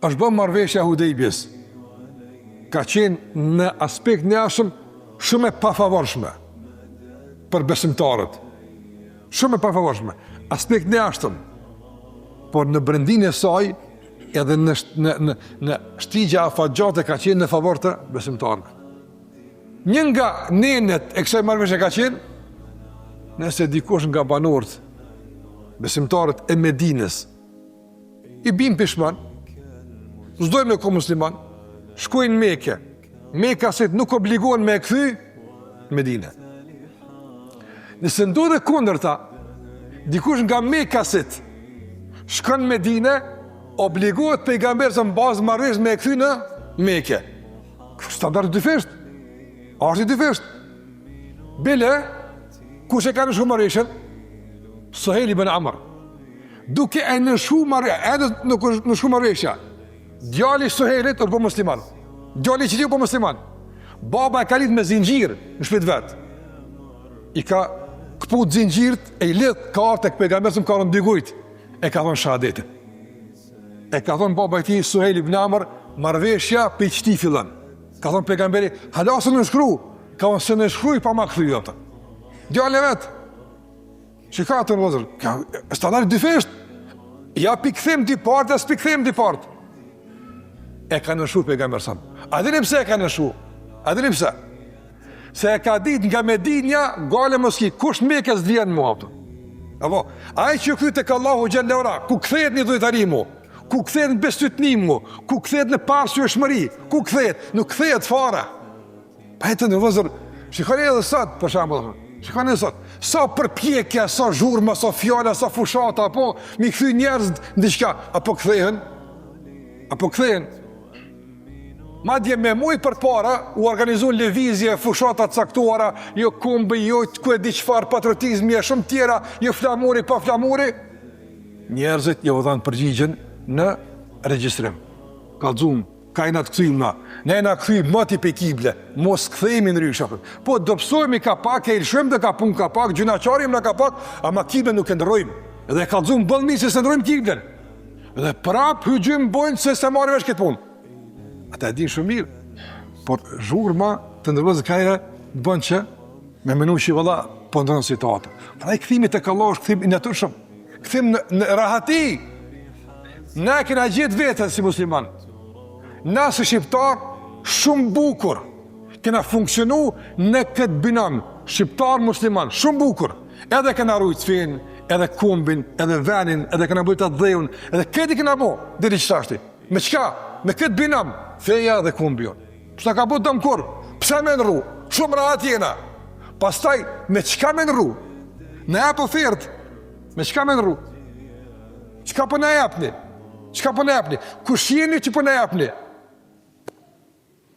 është bën marrëveshja Hudejbjes. Ka qenë në aspekt në jashtëm shumë e pafavorshme për besimtarët. Shumë e pafavorshme. Aspekt në jashtëm. Por në brendin e saj, edhe në shtigja afatgjate ka qenë në favor të besimtarëve. Një nga nenet e kësaj marrëveshje ka qenë, nëse dikush nga banorët, besimtarët e Medinës, i bin pishman, zdojmë në ko musliman, shkojnë Mekë. Mekasit nuk obligohen me e kthy Medinë. Nëse ndodhe kundërta, dikush nga Mekasit shkon Medinë, obligohet pejgamberi në bazë marrëveshjes me e kthy në Mekë. Standard dyfisht. Është dyfisht. Bile, kush e ka nëshu marrëveshjen? Suhejl ibn Amr. Duke e nëshu marrëveshja, djali Suhejlit është po musliman. Djali që ti po musliman. Baba e ka lidh me zinxhir në shtëpinë vet. I ka kput zinxhirt e i lidh kartë tek pejgamberi ka rënë digujt. E ka thonë shahadetin. E ka thonë baba i tij Suhejl ibn Amr, marrëveshja pe çti fillon. Ka thonë pejgamberi, halasë në shkru. Ka thonë se në shkruj pa ma kthy ata. Djali vet. Shikatën vëzër, standard dyfisht. Ja pikthim di part, as pikthim di part. E ka nëshu pejgamberi sa. A dini pse e ka nëshu? A dini pse? Se e ka dit nga Medinja, gale moski, kush Mekës vjen mua ato. Apo, ai që kthy tek Allahu xhallahu ora, ku kthehet në dhujtari mu, ku kthehet në besytnim mu, ku kthehet në parësyeshmëri, ku kthehet, nuk kthehet fare. Pa e të në vëzër, shikoni edhe sot, për shembull, shikoni edhe sot, sa përpjekja, sa zhurma, sa fjala, sa fushata, apo mi kthy njerëz diçka, apo kthehen? Apo kthehen? Madje me muj për para, u organizuan lëvizje, fushata caktuara, jo kumbi, jo ku e di çfarë patriotizmi e shumë tjera, jo flamuri pa flamuri. Njerëzit jo dhanë përgjigjen në regjistrim. Kallxum, ka i na të kthymna. Ne na kthyjmë mati pe kible, mos kthehemi në rryshë. Po dobësohemi ka pak, e ilshojmë të ka pun ka pak, gjunaqarim në ka pak, ama kiblen nuk e ndrojmë. Edhe kallxum bëllmi se se ndrojmë kiblen. Edhe prap hyjim bojnë se se marrë vesh këtë punë. Ata e din shumë mirë, por zhurma të ndërvëzë kajre të bënë që me menu që vëlla po ndronë situatë. Pra i këthimi të kallosh, këthim i natyrshëm, këthim në rahati. Na kena gjithë vetën si musliman. Na si shqiptar shumë bukur. Kena funksionu në këtë binom, shqiptar musliman, shumë bukur. Edhe kena rujtë fen, edhe kumbin, edhe venin, edhe kena bëjt atë dheun, edhe këti kena bo, diri qështashti. Me qka? Me këtë binam, feja dhe kumbion. Psa ka bëtë dëmë kur? Psa me nërru? Shumë rahat jena. Pastaj, me qka me nërru? Në japë ofertë, me qka me nërru? Qka për në japëni? Qka për në japëni? Kush jeni që për në japëni?